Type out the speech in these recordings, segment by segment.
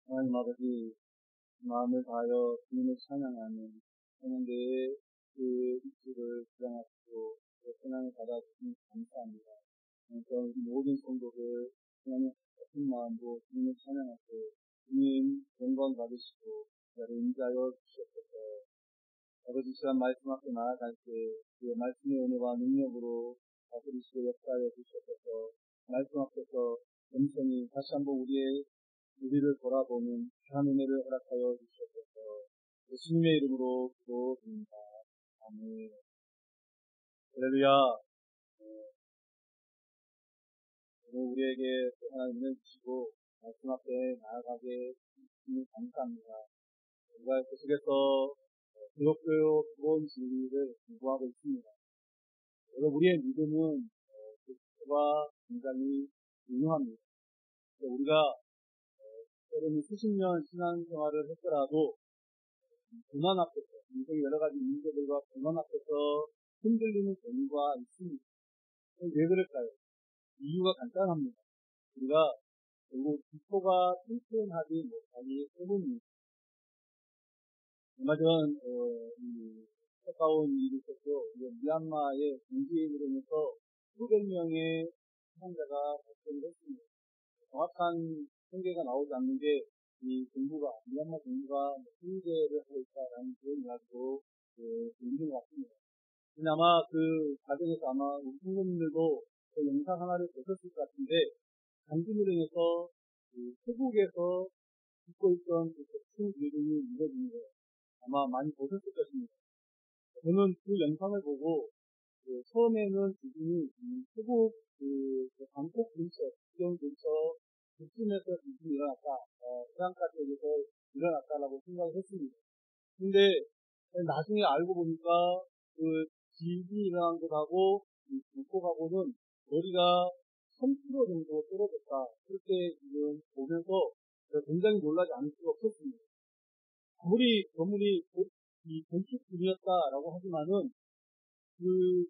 하나님 아버지, 마음을 다하여 주님을 찬양하는 찬양대의 그 입술을 주장하시고 찬양을 받아주시니 감사합니다. 그래서 모든 성도들 하나님 같은 마음으로 주님을 찬양하고 주님 영광 받으시고 나를 인자하여 주셨소서. 아버지 시간 말씀 앞에 나아갈 때 그 말씀의 은혜와 능력으로 다스리시고 역사하여 주셨소서. 말씀 앞에서 음성이 다시 한번 우리를 돌아보는 귀한 은혜를 허락하여 주시옵소서. 예수님의 이름으로 기도드립니다. 아멘. 할렐루야. 오늘 우리에게 또 하나 은혜 주시고 말씀 앞에 나아가게 주시니 감사합니다. 우리가 계속해서 기독교 기본 진리를 공부하고 있습니다. 그래서 우리의 믿음은 기초가 굉장히 중요합니다. 우리가 때로는 수십 년 신앙생활을 했더라도 고난 앞에서, 인생의 여러 가지 문제들과 고난 앞에서 흔들리는 경우가 있습니다. 왜 그럴까요? 이유가 간단합니다. 우리가 결국 기초가 튼튼하지 못하기 때문입니다. 얼마 전, 가까운 일이 있었죠. 미얀마의 군지인으로 인해서 수백 명의 사상자가 발생을 했습니다. 정확한 통계가 나오지 않는 게, 미얀마 정부가 통제를 하고 있다라는 그런 이야기도 들리는 것 같습니다. 아마 그 과정에서 아마 우리 성도님들도 그 영상 하나를 보셨을 것 같은데, 강진으로 인해서 태국에서 짓고 있던 그 대충 빌딩이 무너진 거 아마 많이 보셨을 것입니다. 저는 그 영상을 보고 처음에는 지진이 태국 방콕 근처, 국경 근처 그쯤에서 지진이 일어났다, 해안가 쪽에서 일어났다라고 생각을 했습니다. 근데 나중에 알고 보니까 그 지진이 일어난 곳하고 방콕하고는 거리가 1000km 정도 떨어졌다. 그렇게 지금 보면서 굉장히 놀라지 않을 수가 없었습니다. 아무리 건물이 이 건축 중이었다라고 하지만은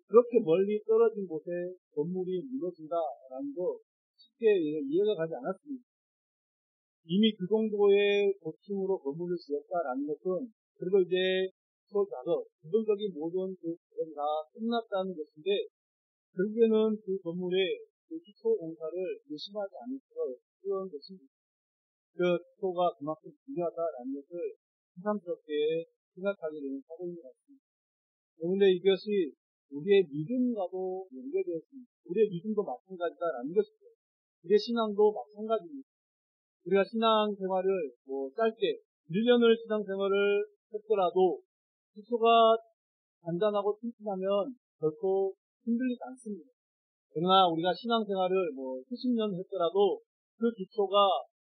그렇게 멀리 떨어진 곳에 건물이 무너진다라는 거 쉽게 이해가 가지 않았습니다. 이미 그 정도의 고층으로 건물을 지었다라는 것은 그래도 이제 작업, 기본적인 모든 그건 다 끝났다는 것인데 결국에는 그 건물의 기초 공사를 의심하지 않을 수가 없는 것입니다. 그 기초가 그만큼 중요하다라는 것을 새삼스럽게 생각하게 되는 사건인 것 같습니다. 그런데 이것이 우리의 믿음과도 연결되어 있습니다. 우리의 믿음도 마찬가지다라는 것이죠. 우리의 신앙도 마찬가지입니다. 우리가 신앙생활을 짧게 1년을 신앙생활을 했더라도 기초가 단단하고 튼튼하면 결코 흔들리지 않습니다. 그러나 우리가 신앙생활을 수십 년 했더라도 그 기초가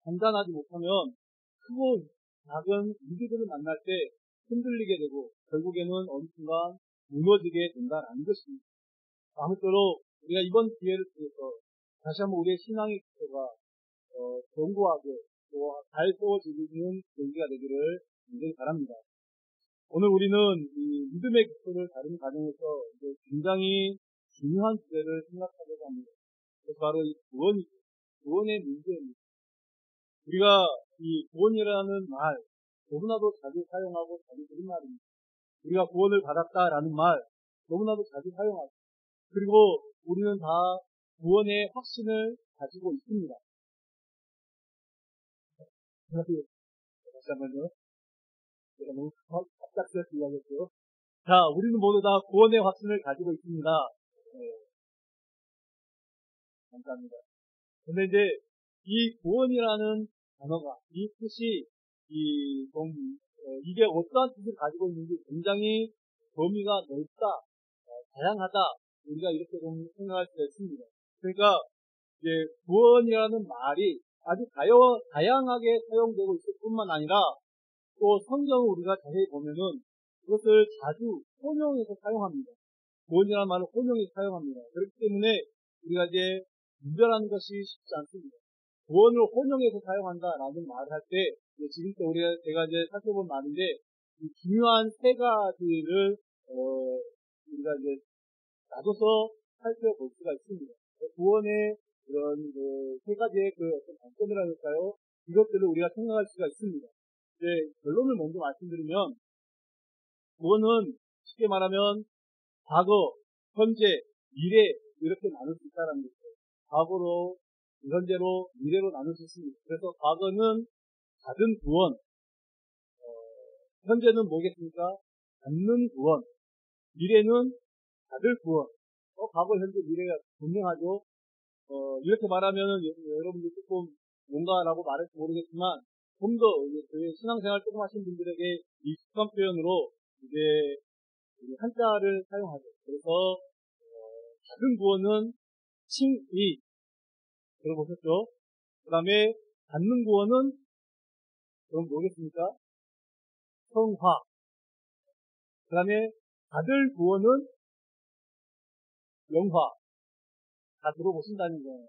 단단하지 못하면 크고 작은 위기들을 만날 때 흔들리게 되고 결국에는 어느 순간 무너지게 된다는 것입니다. 아무쪼록 우리가 이번 기회를 통해서 다시 한번 우리의 신앙의 기초가 견고하게 또 잘 세워지는 계기가 되기를 굉장히 바랍니다. 오늘 우리는 이 믿음의 기초를 다루는 과정에서 굉장히 중요한 주제를 생각하려고 합니다. 그래서 바로 이 구원이죠. 구원의 문제입니다. 우리가 이 구원이라는 말 너무나도 자주 사용하고 자주 들은 말입니다. 우리가 구원을 받았다라는 말 너무나도 자주 사용하고 그리고 우리는 다 구원의 확신을 가지고 있습니다. 다시 한번요. 제가 너무 갑작스럽게 이야기했죠. 자, 우리는 모두 다 구원의 확신을 가지고 있습니다. 네. 감사합니다. 근데 이제 이 구원이라는 단어가 이 뜻이 이게 어떠한 뜻을 가지고 있는지 굉장히 범위가 넓다, 다양하다 우리가 이렇게 좀 생각할 수가 있습니다. 그러니까 이제 구원이라는 말이 아주 다양하게 사용되고 있을 뿐만 아니라 또 성경을 우리가 자세히 보면은 그것을 자주 혼용해서 사용합니다. 구원이라는 말을 혼용해서 사용합니다. 그렇기 때문에 우리가 이제 분별하는 것이 쉽지 않습니다. 구원을 혼용해서 사용한다라는 말을 할 때, 지금부터 제가 이제 살펴본 말인데, 이 중요한 세 가지를, 우리가 이제 나눠서 살펴볼 수가 있습니다. 구원의 그런, 세 가지의 어떤 관점이라 할까요? 이것들을 우리가 생각할 수가 있습니다. 이제 결론을 먼저 말씀드리면, 구원은 쉽게 말하면 과거, 현재, 미래 이렇게 나눌 수 있다는 거죠. 과거로, 현재로, 미래로 나눌 수 있습니다. 그래서 과거는 받은 구원, 현재는 뭐겠습니까? 받는 구원, 미래는 받을 구원. 과거, 현재, 미래가 분명하죠. 이렇게 말하면은 여러분들 조금 뭔가라고 말할지 모르겠지만, 좀 더 저희 신앙생활 조금 하신 분들에게 익숙한 표현으로 이제 한자를 사용하죠. 그래서 받은 구원은 칭의 들어보셨죠? 그 다음에 받는 구원은 그럼 뭐겠습니까? 성화. 그 다음에 받을 구원은 영화. 다 들어보신다는 거예요.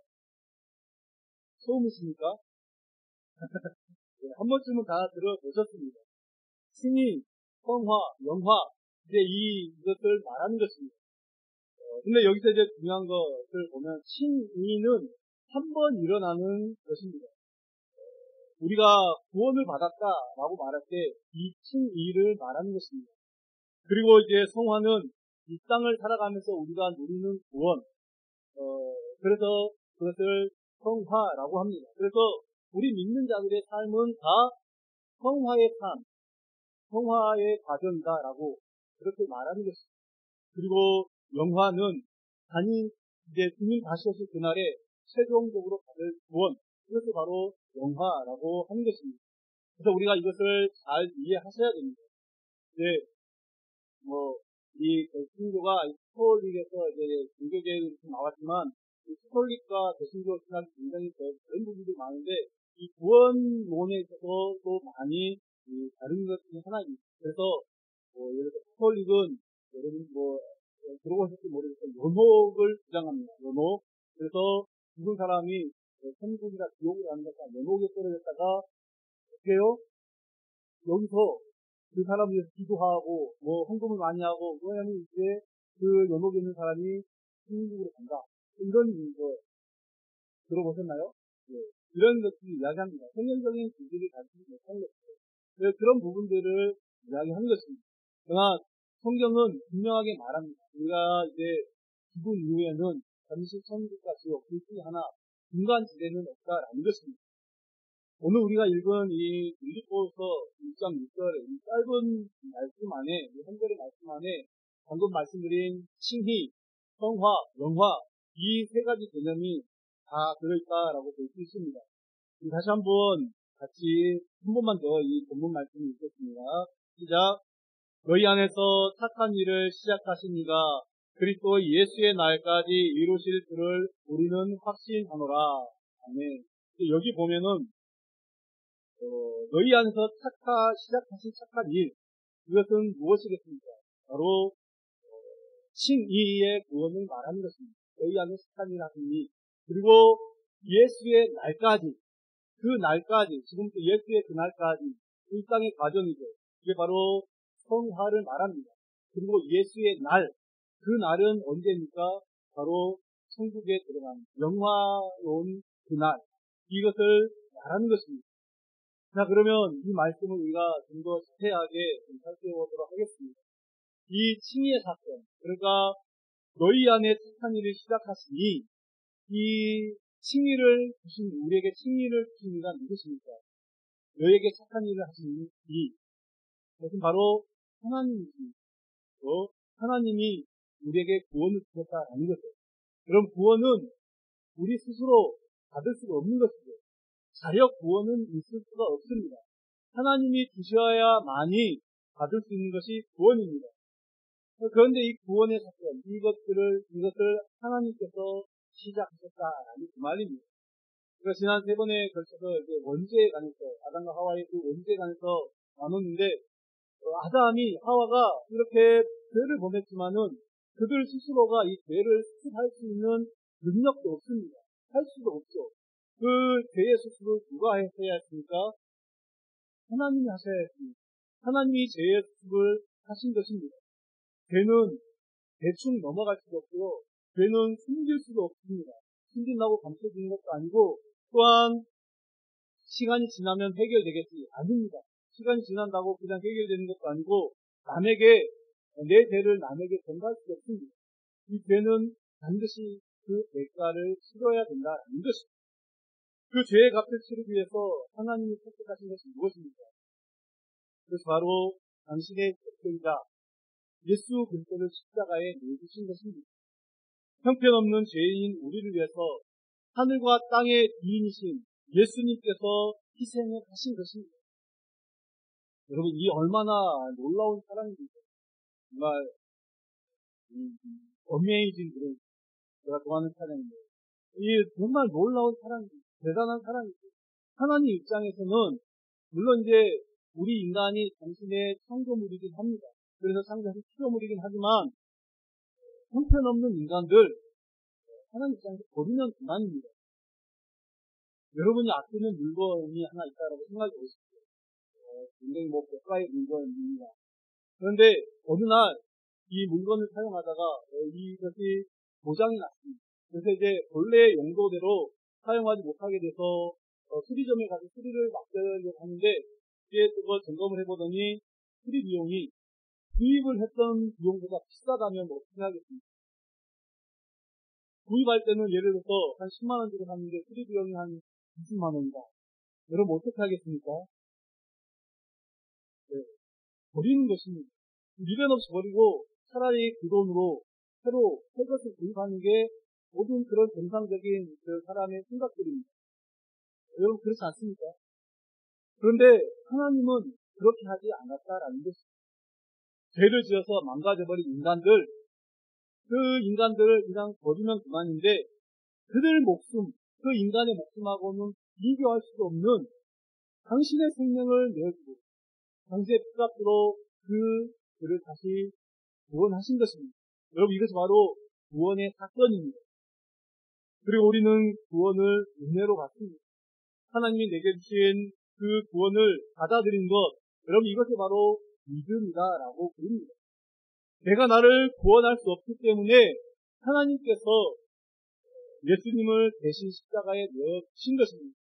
처음이십니까? 네, 한 번쯤은 다 들어보셨습니다. 칭의, 성화, 영화, 이제 이것을 말하는 것입니다. 근데 여기서 이제 중요한 것을 보면, 칭의는 한 번 일어나는 것입니다. 우리가 구원을 받았다라고 말할 때, 이 칭의를 말하는 것입니다. 그리고 이제 성화는 이 땅을 살아가면서 우리가 누리는 구원, 그래서 그것을 성화라고 합니다. 그래서 우리 믿는 자들의 삶은 다 성화의 삶, 성화의 과정이다라고 그렇게 말하는 것입니다. 그리고 영화는 이제 주님 다시 오실 그날에 최종적으로 받을 구원, 이것이 바로 영화라고 하는 것입니다. 그래서 우리가 이것을 잘 이해하셔야 됩니다. 이제 이 개신교가 스톨릭에서 이제 종교개혁이 이렇게 나왔지만, 이 스톨릭과 개신교 신학이 굉장히 다른 부분들이 많은데, 이 구원론에 있어서 또 많이 다른 것 중에 하나입니다. 그래서 예를 들어 스톨릭은 여러분 들어보셨을지 모르겠어요. 연옥을 주장합니다. 연옥. 그래서 죽은 사람이 천국이나 지옥을 가는 것과 연옥에 떨어졌다가 어떻게 해요? 여기서 그 사람을 위해서 기도하고, 헌금을 많이 하고, 그러면 이제 그 연옥에 있는 사람이 천국으로 간다. 이런 거 들어보셨나요? 네. 이런 것들을 이야기합니다. 성경적인 지식을 가지지 못한 것들. 그런 부분들을 이야기하는 것입니다. 그러나 성경은 분명하게 말합니다. 우리가 이제 죽은 이후에는 잠시 천국과 지옥, 둘 중에 하나, 중간 지대는 없다라는 것입니다. 오늘 우리가 읽은 이 빌립보서 1장 6절의 이 짧은 말씀 안에, 이 한 절의 말씀 안에 방금 말씀드린 칭의, 성화, 영화, 이 세 가지 개념이 다 들어있다라고 볼 수 있습니다. 다시 한번 같이 한 번만 더 이 본문 말씀을 읽겠습니다. 시작. 너희 안에서 착한 일을 시작하신 이가 그리스도 예수의 날까지 이루실 줄을 우리는 확신하노라. 아멘. 여기 보면은 너희 안에서 시작하신 착한 일, 이것은 무엇이겠습니까? 바로 칭의의 구원을 말하는 것입니다. 너희 안에 착한 일 하시니, 그리고 예수의 날까지, 그 날까지, 지금부터 예수의 그 날까지, 이 땅의 과정이죠. 이게 바로 성화를 말합니다. 그리고 예수의 날, 그 날은 언제입니까? 바로 천국에 들어가는 영화로운 그 날, 이것을 말하는 것입니다. 자, 그러면 이 말씀을 우리가 좀 더 자세하게 살펴보도록 하겠습니다. 이 칭의의 사건, 그러니까 너희 안에 착한 일을 시작하시니, 이 칭의를 주신, 우리에게 칭의를 주신 이가 누구십니까? 너희에게 착한 일을 하신 이, 그것은 바로 하나님이십니다. 하나님이 우리에게 구원을 주셨다라는 것이죠. 그럼 구원은 우리 스스로 받을 수가 없는 것이죠. 자력 구원은 있을 수가 없습니다. 하나님이 주셔야만이 받을 수 있는 것이 구원입니다. 그런데 이 구원의 사건, 이것을 하나님께서 시작하셨다라는 그 말입니다. 그러니까 지난 3번에 걸쳐서 이제 원죄에 관해서, 아담과 하와의 그 원죄에 관해서 나눴는데, 아담이, 하와가 이렇게 죄를 범했지만은 그들 스스로가 이 죄를 수습할 수 있는 능력도 없습니다. 할 수도 없죠. 그 죄의 수습을 누가 했어야 했습니까? 하나님이 하셔야 했습니다. 하나님이 죄의 수습을 하신 것입니다. 죄는 대충 넘어갈 수도 없고요. 죄는 숨길 수도 없습니다. 숨긴다고 감춰지는 것도 아니고, 또한 시간이 지나면 해결되겠지. 아닙니다. 시간이 지난다고 그냥 해결되는 것도 아니고 내 죄를 남에게 전가할 수가 없습니다. 이 죄는 반드시 그 대가를 치러야 된다는 것입니다. 그 죄의 값을 치르기 위해서 하나님이 선택하신 것이 무엇입니까? 그것이 바로 당신의 대표이자 예수 그리스도를 십자가에 내주신 것입니다. 형편없는 죄인 우리를 위해서 하늘과 땅의 주인이신 예수님께서 희생을 하신 것입니다. 여러분, 이 얼마나 놀라운 사랑입니까? 정말 어메이징 그런 제가 좋아하는 찬양인데 이 정말 놀라운 사랑입니다. 대단한 사랑이죠. 하나님 입장에서는 물론 이제 우리 인간이 당신의 창조물이긴 합니다. 그래서 창조하신 피조물이긴 하지만 형편없는 인간들 하나님 입장에서 버리면 그만입니다. 여러분이 아끼는 물건이 하나 있다라고 생각해 보십시오. 굉장히 고가의 물건입니다. 그런데 어느 날 이 물건을 사용하다가 이것이 고장이 났습니다. 그래서 이제 본래 용도대로 사용하지 못하게 돼서 수리점에 가서 수리를 맡으려고 하는데 이게 그걸 점검을 해보더니 수리 비용이 구입을 했던 비용보다 비싸다면 어떻게 하겠습니까? 구입할 때는 예를 들어서 한 10만 원 주고 샀는데 수리 비용이 한 20만 원이다. 여러분 어떻게 하겠습니까? 네, 버리는 것입니다. 미련 없이 버리고 차라리 그 돈으로 새로 새 것을 구입하는 게 모든 그런 정상적인 그 사람의 생각들입니다. 여러분 그렇지 않습니까? 그런데 하나님은 그렇게 하지 않았다라는 것입니다. 죄를 지어서 망가져버린 인간들, 그 인간들을 그냥 버리면 그만인데 그들 목숨, 그 인간의 목숨하고는 비교할 수도 없는 당신의 생명을 내어주고 당신의 피값으로 그들을 다시 구원하신 것입니다. 여러분 이것이 바로 구원의 사건입니다. 그리고 우리는 구원을 은혜로 받습니다. 하나님이 내게 주신 그 구원을 받아들인 것, 여러분 이것이 바로 믿음이다라고 부릅니다. 내가 나를 구원할 수 없기 때문에 하나님께서 예수님을 대신 십자가에 내어주신 것입니다.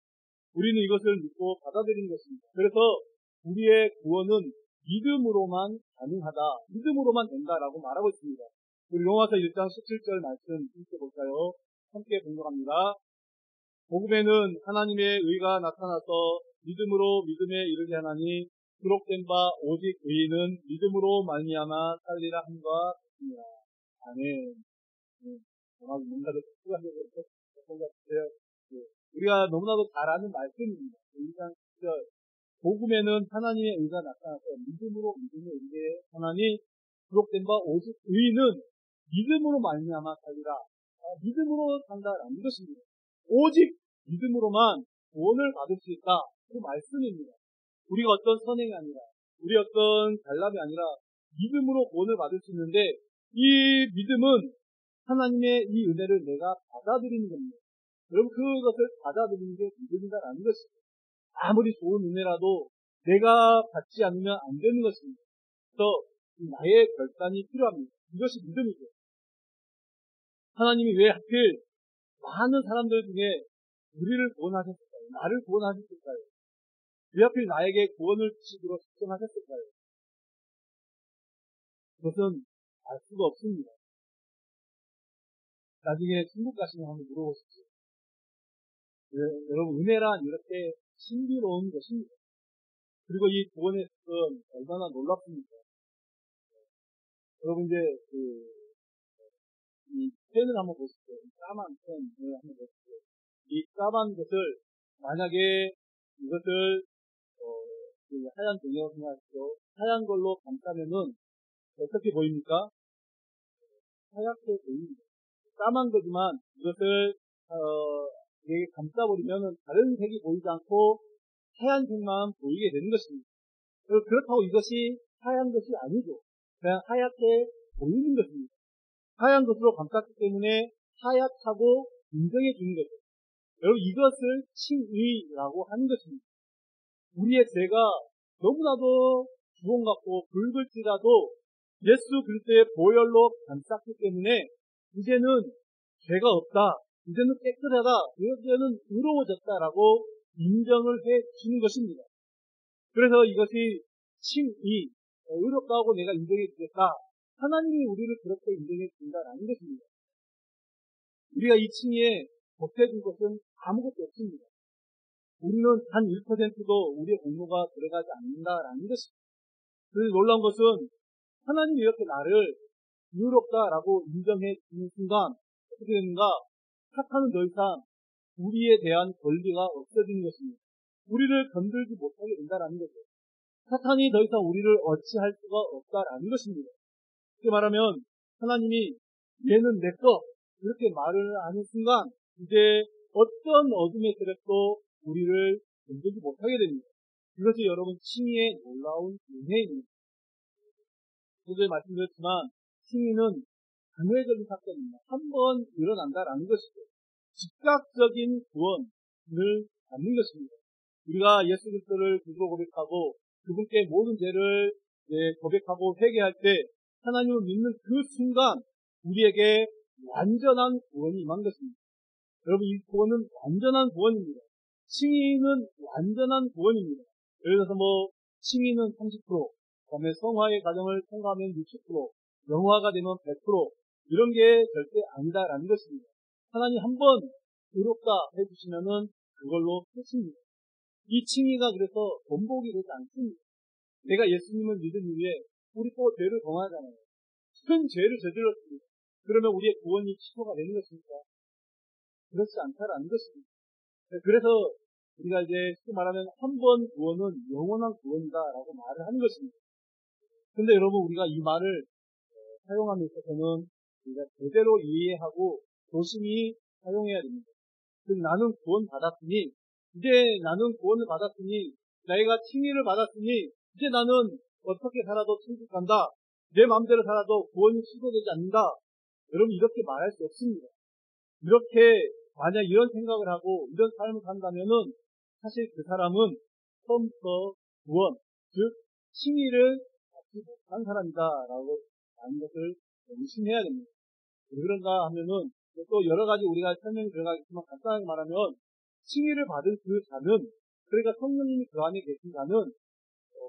우리는 이것을 믿고 받아들인 것입니다. 그래서 우리의 구원은 믿음으로만 가능하다, 믿음으로만 된다라고 말하고 있습니다. 우리 로마서 1장 17절 말씀 읽어볼까요? 함께 공부합니다. 복음에는 하나님의 의가 나타나서 믿음으로 믿음에 이르게 하나니 기록된 바 오직 의인은 믿음으로 말미암아 살리라 함과 같습니다. 아멘. 뭔가도 추가하려고 생각해요. 우리가 너무나도 잘 아는 말씀입니다. 1장 10절. 복음에는 하나님의 의가 나타나서 믿음으로 믿음에 이르게 하나니 기록된 바 오직 의인은 믿음으로 말미암아 살리라. 믿음으로 산다라는 것입니다. 오직 믿음으로만 구원을 받을 수 있다. 그 말씀입니다. 우리가 어떤 선행이 아니라, 우리 어떤 잘남이 아니라 믿음으로 구원을 받을 수 있는데 이 믿음은 하나님의 이 은혜를 내가 받아들이는 겁니다. 여러분 그것을 받아들이는 게 믿음이다라는 것입니다. 아무리 좋은 은혜라도 내가 받지 않으면 안 되는 것입니다. 그래서 나의 결단이 필요합니다. 이것이 믿음이죠. 하나님이 왜 하필 많은 사람들 중에 우리를 구원하셨을까요? 나를 구원하셨을까요? 왜 하필 나에게 구원을 주시기로 작정하셨을까요? 그것은 알 수가 없습니다. 나중에 천국 가시면 한번 물어보십시오. 여러분 은혜란 이렇게 신비로운 것입니다. 그리고 이 구원의 습은 얼마나 놀랍습니까? 여러분 이제 이 펜을 한번 보십시오. 까만 펜을 한번 보십시오. 이 까만 것을 만약에 이것을 하얀 종이라고 생각하십시오. 하얀 걸로 감싸면은 어떻게 보입니까? 하얗게 보입니다. 까만 거지만 이것을 이렇게 감싸버리면은 다른 색이 보이지 않고 하얀색만 보이게 되는 것입니다. 그렇다고 이것이 하얀 것이 아니죠. 그냥 하얗게 보이는 것입니다. 하얀 것으로 감쌌기 때문에 하얗다고 인정해 주는 거죠. 여러분 이것을 칭의라고 하는 것입니다. 우리의 죄가 너무나도 주홍 같고 붉을지라도 예수 그리스도의 보혈로 감쌌기 때문에 이제는 죄가 없다, 이제는 깨끗하다, 이제는 의로워졌다라고 인정을 해 주는 것입니다. 그래서 이것이 칭의, 의롭다고 내가 인정해 주겠다. 하나님이 우리를 그렇게 인정해 준다라는 것입니다. 우리가 이 칭의에 보태준 것은 아무것도 없습니다. 우리는 단 1%도 우리의 공로가 들어가지 않는다라는 것입니다. 그래서 놀라운 것은 하나님이 이렇게 나를 의롭다라고 인정해 주는 순간 어떻게 되는가? 사탄은 더 이상 우리에 대한 권리가 없어지는 것입니다. 우리를 건들지 못하게 된다라는 거죠. 사탄이 더 이상 우리를 어찌할 수가 없다라는 것입니다. 이렇게 말하면 하나님이 얘는 내 거 이렇게 말을 하는 순간 이제 어떤 어둠의 세력도 우리를 건들지 못하게 됩니다. 이것이 여러분 칭의의 놀라운 은혜입니다. 어제 말씀드렸지만 칭의는 단회적인 사건입니다. 한 번 일어난다라는 것이죠. 즉각적인 구원을 받는 것입니다. 우리가 예수 그리스도를 구주로 고백하고 그분께 모든 죄를 고백하고 회개할 때 하나님을 믿는 그 순간 우리에게 완전한 구원이 임한 것입니다. 여러분 이 구원은 완전한 구원입니다. 칭의는 완전한 구원입니다. 예를 들어서 칭의는 30%, 그다음에 성화의 과정을 통과하면 60%, 영화가 되면 100% 이런 게 절대 아니다라는 것입니다. 하나님 한번 의롭다 해주시면은 그걸로 끝입니다. 이 칭의가 그래서 번복이 되지 않습니다. 내가 예수님을 믿은 이후에 우리 또 죄를 범하잖아요. 큰 죄를 저질렀습니다. 그러면 우리의 구원이 취소가 되는 것입니까? 그렇지 않다라는 것입니다. 그래서 우리가 이제 쉽게 말하면 한 번 구원은 영원한 구원이다라고 말을 하는 것입니다. 근데 여러분 우리가 이 말을 사용함에 있어서는 우리가 제대로 이해하고 조심히 사용해야 됩니다. 나는 구원 받았으니 이제 나는 구원을 받았으니 내가 칭의를 받았으니 이제 나는 어떻게 살아도 천국 간다. 내 마음대로 살아도 구원이 취소되지 않는다. 여러분 이렇게 말할 수 없습니다. 이렇게 만약 이런 생각을 하고 이런 삶을 산다면은 사실 그 사람은 처음부터 구원, 즉 칭의를 받지 못한 사람이다라고 하는 것을 명심해야 됩니다. 왜 그런가 하면은 또 여러 가지 우리가 설명이 들어가겠지만 간단하게 말하면 칭의를 받은 그 자는 그러니까 성령님이 그 안에 계신 자는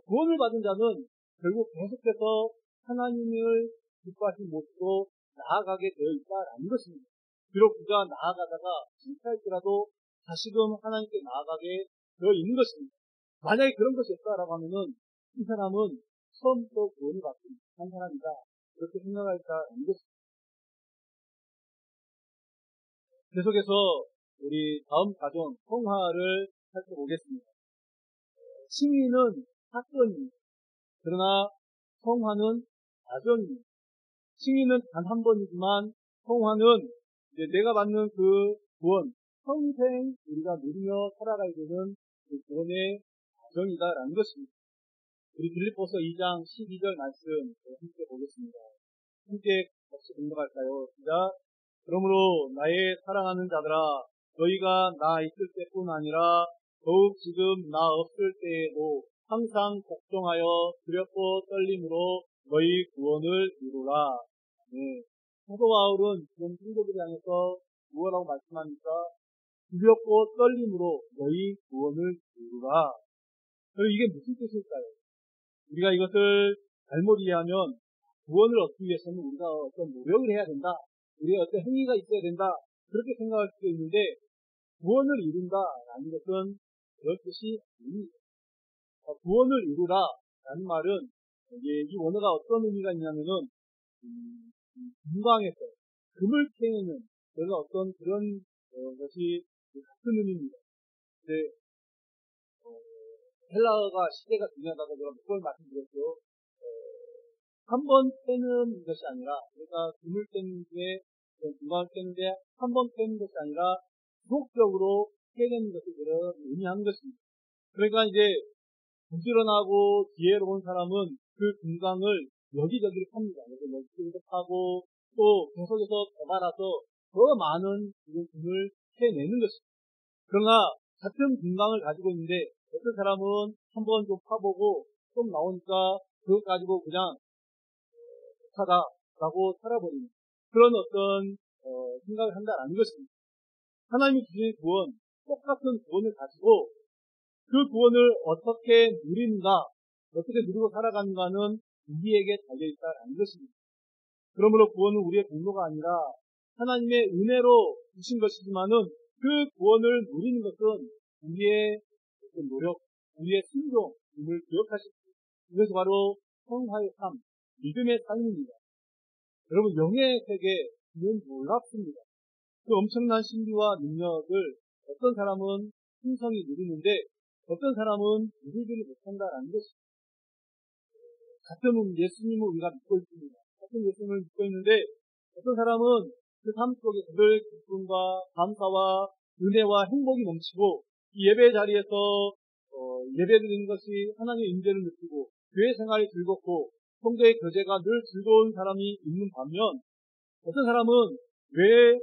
구원을 받은 자는 결국 계속해서 하나님을 기뻐하신 모습으로 나아가게 되어 있다라는 것입니다. 비록 그가 나아가다가 실패할지라도 다시금 하나님께 나아가게 되어 있는 것입니다. 만약에 그런 것이 없다라고 하면은 이 사람은 처음부터 구원을 받지 못한 사람이다. 그렇게 생각할까라는 것입니다. 계속해서 우리 다음 가정 성화를 살펴보겠습니다. 칭의는 사건입니다. 그러나 성화는 과정입니다. 칭의는 단 한 번이지만 성화는 이제 내가 받는 그 구원, 평생 우리가 누리며 살아가야 되는 그 구원의 과정이다라는 것입니다. 우리 빌립보서 2장 12절 말씀 함께 보겠습니다. 함께 같이 공부할까요? 시작. 그러므로 나의 사랑하는 자들아 너희가 나 있을 때뿐 아니라 더욱 지금 나 없을 때에도 항상 복종하여 두렵고 떨림으로 너희 구원을 이루라. 네. 사도 바울은 지금 성도들을 향해서 무엇라고 말씀합니까? 두렵고 떨림으로 너희 구원을 이루라. 그럼 이게 무슨 뜻일까요? 우리가 이것을 잘못 이해하면 구원을 얻기 위해서는 우리가 어떤 노력을 해야 된다. 우리의 어떤 행위가 있어야 된다. 그렇게 생각할 수도 있는데 구원을 이룬다라는 것은 그런 뜻이 아닙니다. 구원을 이루라라는 말은 이 원어가 어떤 의미가 있냐면은 금광에서 금을 캐내는 그런 어떤 그런 것이 같은 의미입니다. 근데 헬라어가 시대가 중요하다고 제가 몇 번 말씀드렸죠. 한 번 캐는 것이 아니라 그러니까 금을 캐는 게 금광을 캐는데 한 번 캐는 것이 아니라 지속적으로 캐내는 것을 그런 의미하는 것입니다. 그러니까 이제 부지런하고 지혜로운 사람은 그 금광을 여기저기를 팝니다. 그래서 여기저기도 파고 또 계속해서 개발해서 더 많은 금을 캐내는 것입니다. 그러나 같은 금광을 가지고 있는데 어떤 사람은 한번 좀 파보고 좀 나오니까 그것 가지고 그냥 하다라고 살아버리는 그런 어떤 생각을 한다라는 것입니다. 하나님이 주신 구원, 똑같은 구원을 가지고 그 구원을 어떻게 누리는가, 어떻게 누리고 살아가는가는 우리에게 달려있다라는 것입니다. 그러므로 구원은 우리의 공로가 아니라 하나님의 은혜로 주신 것이지만은 그 구원을 누리는 것은 우리의 노력, 우리의 순종을 기억하십시오. 이것이 바로 성화의 삶, 믿음의 삶입니다. 여러분, 영의 세계는 놀랍습니다. 그 엄청난 신비와 능력을 어떤 사람은 풍성히 누리는데 어떤 사람은 누리지를 못한다라는 것입니다. 같은 예수님을 우리가 믿고 있습니다. 같은 예수님을 믿고 있는데 어떤 사람은 그 삶 속에 늘 기쁨과 감사와 은혜와 행복이 넘치고 이 예배 자리에서 예배드리는 것이 하나님의 임재를 느끼고 교회 생활이 즐겁고 성도의 교제가 늘 즐거운 사람이 있는 반면 어떤 사람은 왜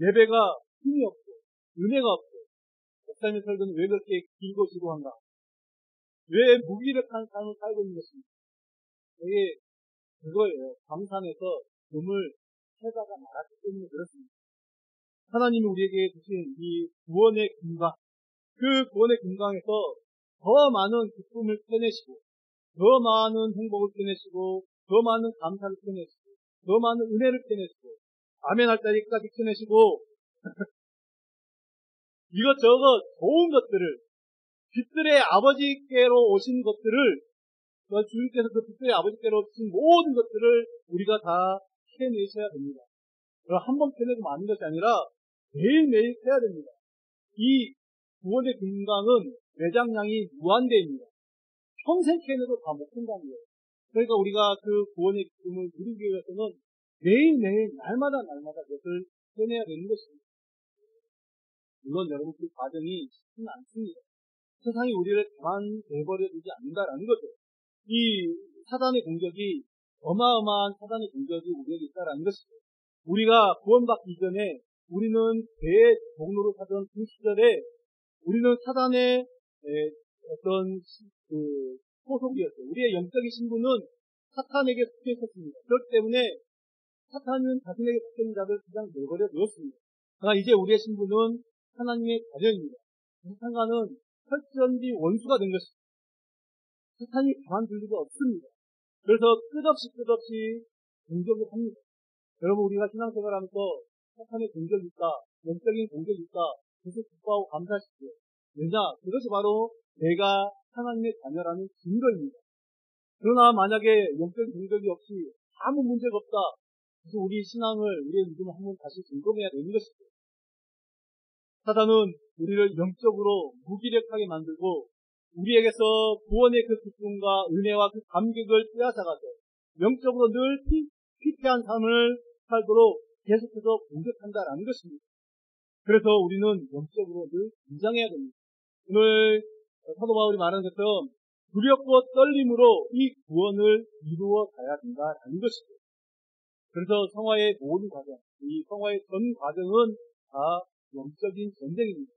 예배가 힘이 없고 은혜가 없고 목사님의 설교는 왜 그렇게 길고 지루한가? 왜 무기력한 삶을 살고 있는 것입니까? 이게 그거예요. 광산에서 금을 캐다가 말았기 때문에 그렇습니다. 하나님이 우리에게 주신 이 구원의 금강, 그 구원의 금강에서 더 많은 기쁨을 펴내시고 더 많은 행복을 펴내시고 더 많은 감사를 펴내시고 더 많은 은혜를 펴내시고 아멘 할 때까지 펴내시고 이것저것 좋은 것들을 빛들의 아버지께로 오신 것들을 주님께서 그 빛들의 아버지께로 주신 모든 것들을 우리가 다 캐내셔야 됩니다. 한 번 캐내고 마는 것이 아니라 매일매일 캐야 됩니다. 이 구원의 금강은 매장량이 무한대입니다. 평생 캐내도 다 못 캔다는 거예요. 그러니까 우리가 그 구원의 기쁨을 누리기 위해서는 매일매일 날마다 그것을 캐내야 되는 것입니다. 물론 여러분 그 과정이 쉽지는 않습니다. 세상이 우리를 가만 내버려 두지 않는다라는 거죠. 이 사단의 공격이 어마어마한 사단의 공격이 우리에게 있다라는 것이죠. 우리가 구원받기 이전에 우리는 죄의 종로로 살던 그 시절에 우리는 사단의 어떤 소속이었어요. 우리의 영적인 신분은 사탄에게 속해 있었습니다. 그렇기 때문에 사탄은 자신에게 속해 있는 자들을 그냥 내버려 두었습니다. 그러나 이제 우리의 신분은 하나님의 자녀입니다. 사탄과는 철저히 원수가 된 것입니다. 사탄이 가만둘 리가 없습니다. 그래서 끝없이 공격을 합니다. 여러분 우리가 신앙생활하면서 사탄의 공격이 있다, 영적인 공격이 있다, 그것을 기뻐하고 감사하십시오. 왜냐? 그것이 바로 내가 하나님의 자녀라는 증거입니다. 그러나 만약에 영적인 공격이 없이 아무 문제가 없다, 그래서 우리 신앙을, 우리의 믿음을 한번 다시 점검해야 되는 것이죠. 사단은 우리를 영적으로 무기력하게 만들고 우리에게서 구원의 그 기쁨과 은혜와 그 감격을 빼앗아가서 영적으로 늘 피폐한 삶을 살도록 계속해서 공격한다라는 것입니다. 그래서 우리는 영적으로 늘 긴장해야 됩니다. 오늘 사도 바울이 말하는 것처럼 두렵고 떨림으로 이 구원을 이루어 가야 된다라는 것이죠. 그래서 성화의 모든 과정, 이 성화의 전 과정은 다 영적인 전쟁입니다.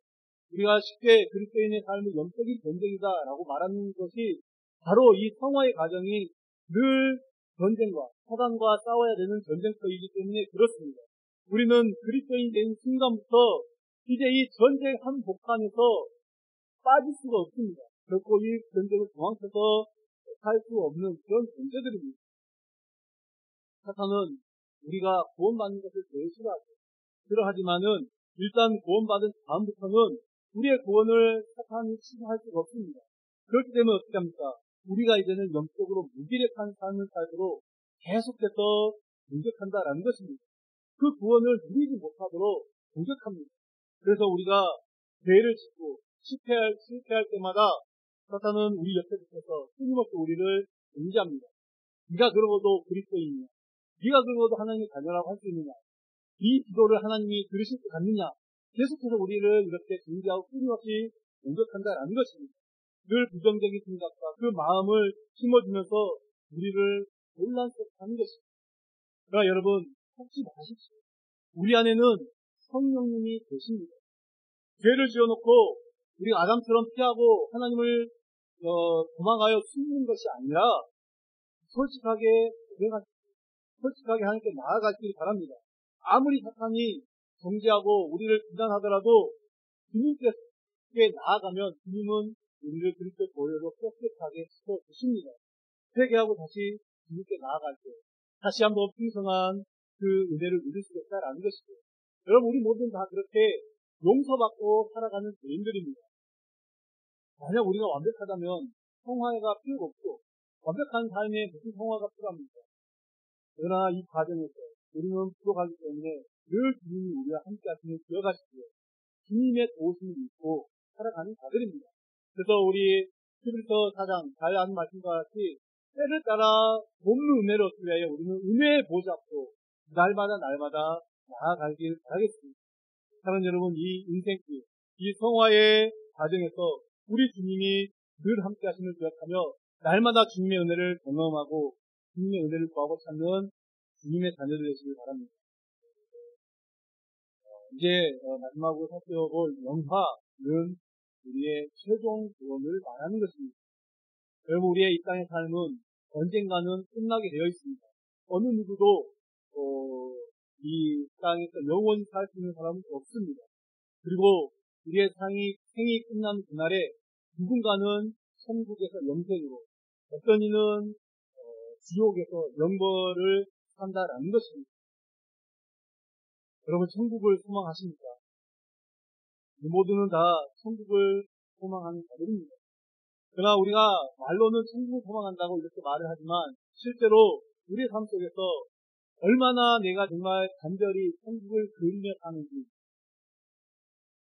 우리가 쉽게 그리스도인의 삶이 영적인 전쟁이다라고 말하는 것이 바로 이 성화의 과정이 늘 전쟁과 사단과 싸워야 되는 전쟁터이기 때문에 그렇습니다. 우리는 그리스도인 된 순간부터 이제 이 전쟁 한 복판에서 빠질 수가 없습니다. 결코 이 전쟁을 도망쳐서 살 수 없는 그런 존재들입니다. 사탄은 우리가 구원받는 것을 제일 싫어하죠. 그러하지만은 일단 구원받은 다음부터는 우리의 구원을 사탄이 취소할 수가 없습니다. 그렇기 때문에 어떻게 합니까? 우리가 이제는 영적으로 무기력한 삶을 살도록 계속해서 공격한다라는 것입니다. 그 구원을 누리지 못하도록 공격합니다. 그래서 우리가 죄를 짓고 실패할 때마다 사탄은 우리 옆에 붙어서 끊임없이 우리를 공지합니다. 네가 그러고도 그리스도인이냐? 네가 그러고도 하나님의 자녀라고 할 수 있느냐? 이 기도를 하나님이 들으실 것 같느냐? 계속해서 우리를 이렇게 공지하고 끊임없이 공격한다라는 것입니다. 늘 부정적인 생각과 그 마음을 심어주면서 우리를 혼란스럽게 하는 것입니다. 그러나 여러분 혹시 마십시오. 우리 안에는 성령님이 계십니다. 죄를 지어놓고 우리가 아담처럼 피하고 하나님을 도망가여 숨는 것이 아니라 솔직하게 하나님께 나아가시기 바랍니다. 아무리 사탄이 정죄하고 우리를 비난하더라도 주님께 나아가면 주님은 우리를 그리스도 보혈로 깨끗하게 씻어주십니다. 회개하고 다시 주님께 나아갈 때 다시 한번 풍성한 그 은혜를 누릴 수 있다라는 것이죠. 여러분, 우리 모두는 다 그렇게 용서받고 살아가는 죄인들입니다. 만약 우리가 완벽하다면 성화가 필요가 없고 완벽한 삶에 무슨 성화가 필요합니까? 그러나 이 과정에서 우리는 부족하기 때문에 늘 주님이 우리와 함께 하시는 기억하시고요. 주님의 도우심을 믿고 살아가는 자들입니다. 그래서 우리 히브리서 4장 잘 아는 말씀과 같이 때를 따라 돕는 은혜를 얻기 위하여 우리는 은혜의 보좌 앞으로 날마다 나아가길 바라겠습니다. 사랑하는 여러분, 이 인생길, 이 성화의 과정에서 우리 주님이 늘 함께 하심을 기억하며 날마다 주님의 은혜를 경험하고 주님의 은혜를 구하고 찾는 주님의 자녀들 되시길 바랍니다. 이제 마지막으로 살펴볼 영화는 우리의 최종 구원을 말하는 것입니다. 여러분, 우리의 이 땅의 삶은 언젠가는 끝나게 되어 있습니다. 어느 누구도 이 땅에서 영원히 살 수 있는 사람은 없습니다. 그리고 우리의 생이 끝난 그날에 누군가는 천국에서 영생으로, 어떤 이는 지옥에서 영벌을 산다라는 것입니다. 여러분, 천국을 소망하십니까? 이 모두는 다 천국을 소망하는 자들입니다. 그러나 우리가 말로는 천국을 소망한다고 이렇게 말을 하지만 실제로 우리의 삶 속에서 얼마나 내가 정말 간절히 천국을 그리며 사는지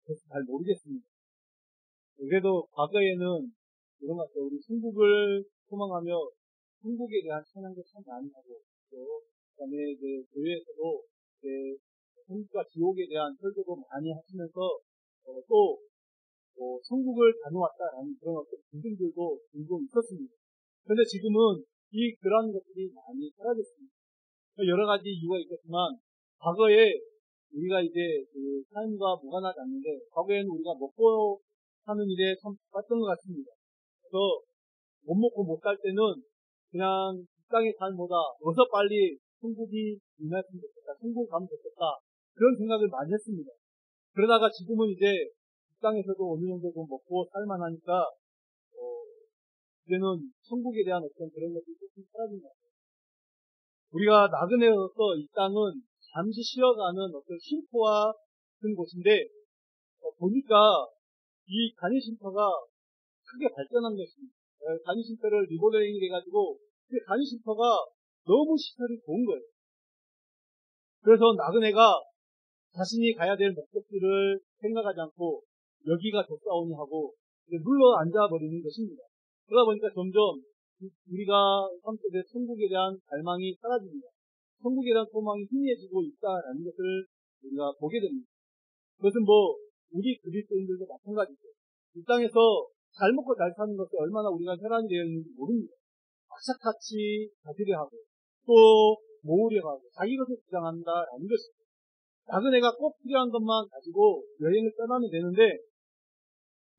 그래서 잘 모르겠습니다. 그래도 과거에는 이런 것 같아요. 우리 천국을 소망하며 천국에 대한 찬양도 참 많이 하고, 또 그다음에 이제 교회에서도 이제 천국과 지옥에 대한 설교도 많이 하시면서 또 천국을 다녀왔다라는 그런 어떤 분들도 종종 있었습니다. 그런데 지금은 그런 것들이 많이 사라졌습니다. 여러 가지 이유가 있겠지만 과거에 우리가 이제 그 삶과 무관하지 않는데 과거에는 우리가 먹고 사는 일에 참 바빴던 것 같습니다. 그래서 못 먹고 못 살 때는 그냥 이 땅의 삶보다 어서 빨리 천국이 임했으면 좋겠다, 천국 가면 좋겠다, 그런 생각을 많이 했습니다. 그러다가 지금은 이제 이 땅에서도 어느 정도 좀 먹고 살만하니까 이제는 천국에 대한 어떤 그런 것들이 조금 사라진 것 같아요. 우리가 나그네로서 이 땅은 잠시 쉬어가는 어떤 쉼터와 같은 곳인데 보니까 이 간이쉼터가 크게 발전한 것입니다. 간이쉼터를 리모델링이 돼가지고 그 간이쉼터가 너무 시설이 좋은 거예요. 그래서 나그네가 자신이 가야 될 목적지를 생각하지 않고 여기가 좋사오니 하고 눌러 앉아버리는 것입니다. 그러다 보니까 점점 우리가 삶 속에 천국에 대한 갈망이 사라집니다. 천국에 대한 소망이 희미해지고 있다라는 것을 우리가 보게 됩니다. 그것은 우리 그리스도인들도 마찬가지죠. 이 땅에서 잘 먹고 잘 사는 것이 얼마나 우리가 혈안이 되어 있는지 모릅니다. 악착같이 가지려 하고 또 모으려 하고 자기 것을 주장한다라는 것입니다. 나그네가 꼭 필요한 것만 가지고 여행을 떠나면 되는데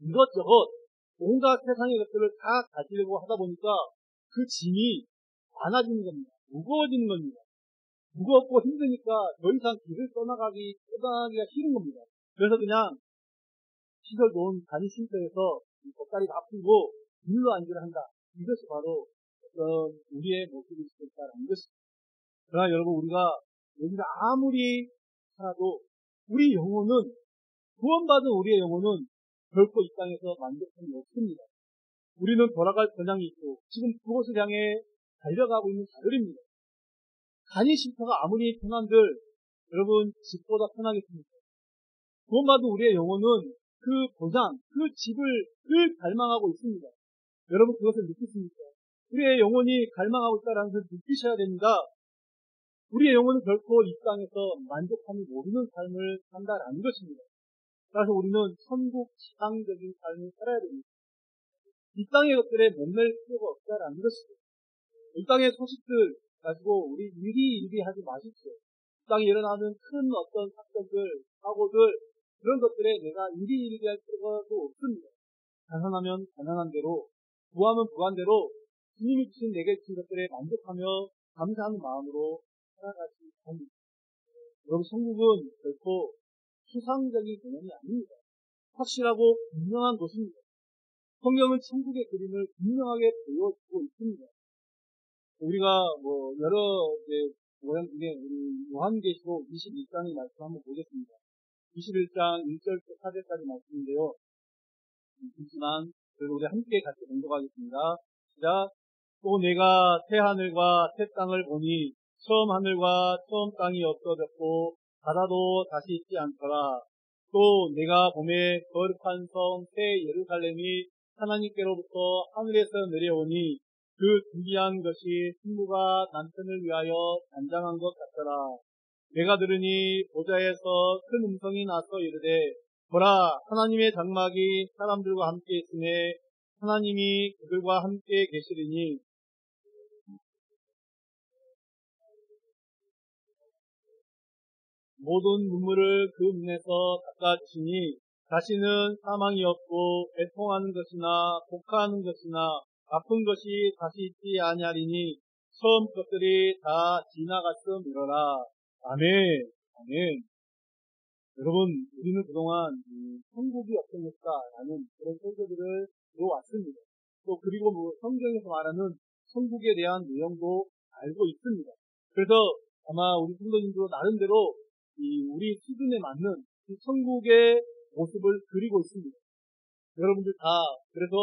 이것저것 온갖 세상의 것들을 다 가지려고 하다 보니까 그 짐이 많아지는 겁니다. 무거워지는 겁니다. 무겁고 힘드니까 더 이상 길을 떠나기가 싫은 겁니다. 그래서 그냥 시설 좋은 간이쉼터에서 겉다리 다 풀고 눌러 앉으려 한다. 이것이 바로 우리의 모습일 수 있다는 것입니다. 그러나 여러분, 우리가 여기서 아무리 살아도 우리 영혼은, 구원받은 우리의 영혼은 결코 이 땅에서 만족함이 없습니다. 우리는 돌아갈 권장이 있고 지금 그곳을 향해 달려가고 있는 자들입니다. 간이쉼터가 아무리 편한들 여러분 집보다 편하겠습니까? 구원받은 우리의 영혼은 그 보장, 그 집을 늘 갈망하고 있습니다. 여러분 그것을 느끼십니까? 우리의 영혼이 갈망하고 있다는 것을 느끼셔야 됩니다. 우리의 영혼은 결코 이 땅에서 만족함이 모르는 삶을 산다라는 것입니다. 따라서 우리는 천국 지상적인 삶을 살아야 됩니다. 이 땅의 것들에 목맬 필요가 없다라는 것이죠. 이 땅의 소식들 가지고 우리 일희일비하지 마십시오. 이 땅에 일어나는 큰 어떤 사건들, 사고들, 그런 것들에 내가 일희일비할 필요가 없습니다. 가난하면 가난한 대로, 부하면 부한 대로 주님이 주신 내게 주신 것들에 만족하며 감사하는 마음으로 살아가시기 바랍니다. 여러분, 천국은 결코 추상적인 개념이 아닙니다. 확실하고 분명한 것입니다. 성경은 천국의 그림을 분명하게 보여주고 있습니다. 우리가 여러 모양 중에 우리 요한계시록 21장의 말씀 한번 보겠습니다. 21장 1절부터 4절까지 말씀인데요. 있지만 그래도 우리 함께 같이 공독하겠습니다. 시작. 또 내가 새 하늘과 새 땅을 보니 처음 하늘과 처음 땅이 없어졌고 바다도 다시 있지 않더라. 또 내가 봄에 거룩한 성 새 예루살렘이 하나님께로부터 하늘에서 내려오니 그 기이한 것이 신부가 남편을 위하여 단장한 것 같더라. 내가 들으니 보좌에서 큰 음성이 나서 이르되 보라, 하나님의 장막이 사람들과 함께 있으매 하나님이 그들과 함께 계시리니 모든 눈물을 그 눈에서 닦아주시니 다시는 사망이 없고 애통하는 것이나 곡하는 것이나 아픈 것이 다시 있지 아니하리니 처음 것들이 다 지나갔음이로라. 아멘. 아멘. 여러분, 우리는 그동안 천국이 어떤 것이다라는 그런 설교들을 들어왔습니다. 또 그리고 성경에서 말하는 천국에 대한 내용도 알고 있습니다. 그래서 아마 우리 성도님도 나름대로 우리 수준에 맞는 이 천국의 모습을 그리고 있습니다. 여러분들 다 그래서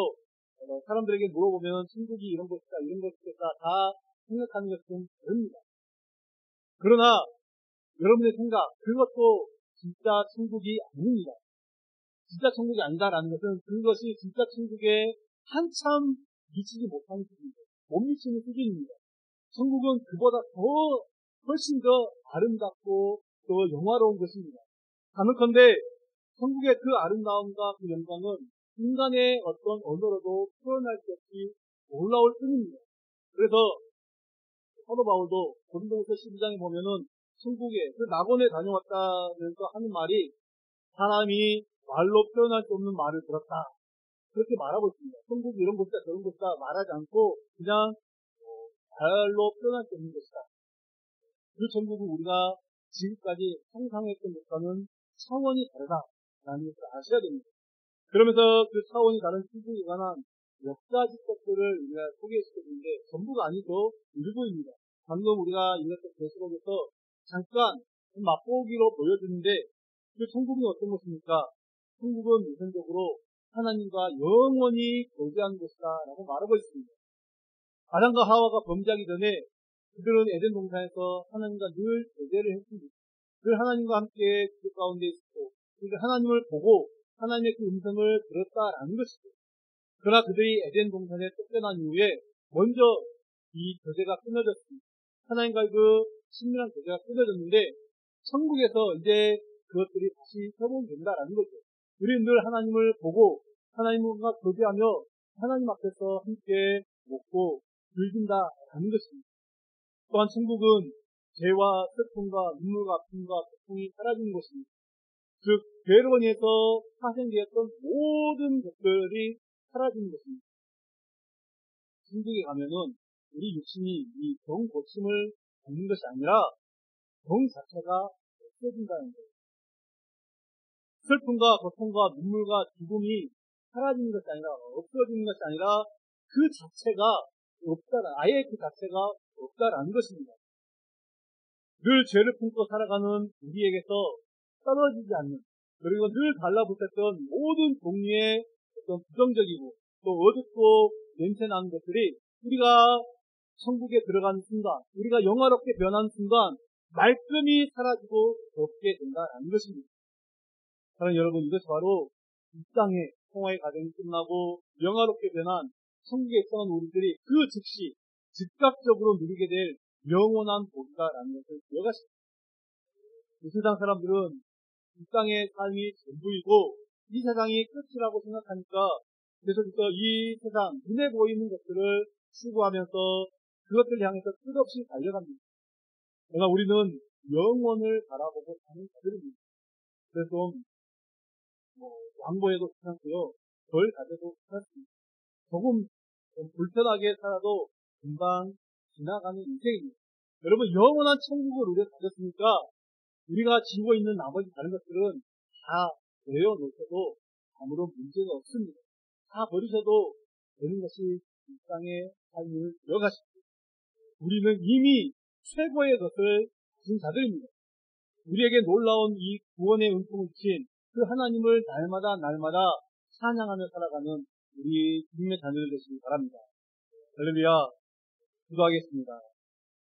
사람들에게 물어보면 천국이 이런 것이다 이런 것이다 다 생각하는 것이 좀 다릅니다. 그러나 여러분의 생각 그것도 진짜 천국이 아닙니다. 진짜 천국이 아니다라는 것은 그것이 진짜 천국에 한참 미치지 못하는 수준입니다. 못 미치는 수준입니다. 천국은 그보다 훨씬 더 아름답고 더 영화로운 것입니다. 단언컨대 천국의 그 아름다움과 그 영광은 인간의 어떤 언어로도 표현할 수 없이 놀라울 뿐입니다. 그래서 사도 바울도 고린도후서 12장에 보면은 천국에 그 낙원에 다녀왔다면서 하는 말이 사람이 말로 표현할 수 없는 말을 들었다. 그렇게 말하고 있습니다. 천국이 이런 곳이다 저런 곳이다 말하지 않고 그냥 말로 표현할 수 없는 것이다. 그 천국은 우리가 지금까지 상상했던 것과는 차원이 다르다라는 것을 아셔야 됩니다. 그러면서 그 차원이 다른 천국에 관한 몇 가지 것들을 우리가 소개시켜드리는데 전부가 아니고 일부입니다. 방금 우리가 읽었던 계시록에서 잠깐 맛보기로 보여주는데 그 천국이 어떤 것입니까? 천국은 우선적으로 하나님과 영원히 거주하는 것이다 라고 말하고 있습니다. 아담과 하와가 범죄하기 전에 그들은 에덴 동산에서 하나님과 늘 교제를 했습니다. 늘 하나님과 함께 그 가운데 있었고 그러니까 하나님을 보고 하나님의 그 음성을 들었다라는 것이죠. 그러나 그들이 에덴 동산에 쫓겨난 이후에 먼저 이 교제가 끊어졌습니다. 하나님과의 그 친밀한 교제가 끊어졌는데 천국에서 이제 그것들이 다시 회복된다라는 거죠. 우리는 늘 하나님을 보고 하나님과 교제하며 하나님 앞에서 함께 먹고 즐긴다라는 것입니다. 또한 천국은 죄와 슬픔과 눈물과 아픔과 고통이 사라지는 것입니다. 즉 괴로원에서 파생되었던 모든 것들이 사라지는 것입니다. 천국에 가면은 우리 육신이 이 병 고침을 받는 것이 아니라 병 자체가 없어진다는 거예요. 슬픔과 고통과 눈물과 죽음이 사라지는 것이 아니라 없어지는 것이 아니라 그 자체가 없다라 아예 그 자체가 없다라는 것입니다. 늘 죄를 품고 살아가는 우리에게서 떨어지지 않는 그리고 늘 달라붙었던 모든 종류의 어떤 부정적이고 또 어둡고 냄새나는 것들이 우리가 천국에 들어가는 순간 우리가 영화롭게 변하는 순간 말끔히 사라지고 없게 된다라는 것입니다. 그럼 여러분 이것이 바로 이 땅의 평화의 과정이 끝나고 영화롭게 변한 천국에 있던 우리들이 그 즉시 즉각적으로 누리게 될 영원한 복이다라는 것을 기억하십시오. 이 세상 사람들은 이 땅의 삶이 전부이고 이 세상이 끝이라고 생각하니까 계속해서 이 세상 눈에 보이는 것들을 추구하면서 그것들을 향해서 끝없이 달려갑니다. 그러나 우리는 영원을 바라보고 사는 자들입니다. 그래서 왕보에도 괜찮고요. 덜 가져도 괜찮습니다. 조금 불편하게 살아도 금방 지나가는 인생입니다. 여러분 영원한 천국을 우리가 가졌으니까 우리가 지고 있는 나머지 다른 것들은 다 내어놓으셔도 아무런 문제가 없습니다. 다 버리셔도 되는 것이 일상의 삶을 이어가십니다. 우리는 이미 최고의 것을 가진 자들입니다. 우리에게 놀라운 이 구원의 은총을 주신 그 하나님을 날마다 찬양하며 살아가는 우리 주님의 자녀들 되시기 바랍니다. 할렐루야. 기도하겠습니다.